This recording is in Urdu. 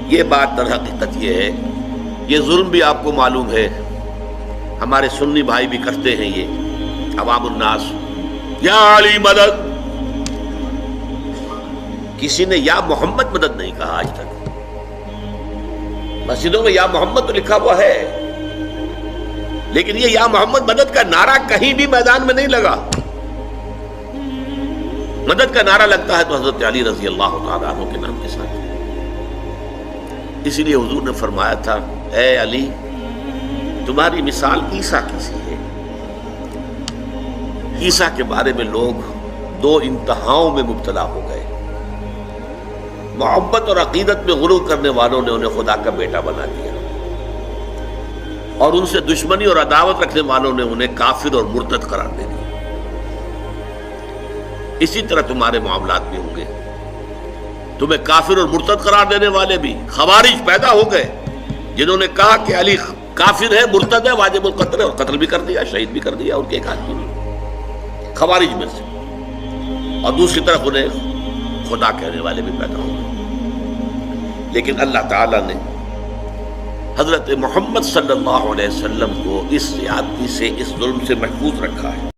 یہ بات در حقیقت یہ ہے، یہ ظلم بھی آپ کو معلوم ہے، ہمارے سنی بھائی بھی کرتے ہیں یہ عوام الناس، یا علی مدد، کسی نے یا محمد مدد نہیں کہا آج تک۔ مسجدوں میں یا محمد تو لکھا ہوا ہے، لیکن یہ یا محمد مدد کا نعرہ کہیں بھی میدان میں نہیں لگا۔ مدد کا نعرہ لگتا ہے تو حضرت علی رضی اللہ تعالیٰ عنہ کے نام کے ساتھ۔ اسی لیے حضور نے فرمایا تھا، اے علی تمہاری مثال عیسیٰ کی سی ہے۔ عیسیٰ کے بارے میں لوگ دو انتہاؤں میں مبتلا ہو گئے، محبت اور عقیدت میں غلو کرنے والوں نے انہیں خدا کا بیٹا بنا دیا، اور ان سے دشمنی اور عداوت رکھنے والوں نے انہیں کافر اور مرتد قرار دے دیا۔ اسی طرح تمہارے معاملات بھی ہوں گے، تمہیں کافر اور مرتد قرار دینے والے بھی خوارج پیدا ہو گئے، جنہوں نے کہا کہ علی کافر ہے، مرتد ہے، واجب القتل ہے، اور قتل بھی کر دیا، شہید بھی کر دیا ان کے ایک آدمی نے خوارج میں سے، اور دوسری طرف انہیں خدا کہنے والے بھی پیدا ہو گئے۔ لیکن اللہ تعالیٰ نے حضرت محمد صلی اللہ علیہ وسلم کو اس زیادتی سے، اس ظلم سے محفوظ رکھا ہے۔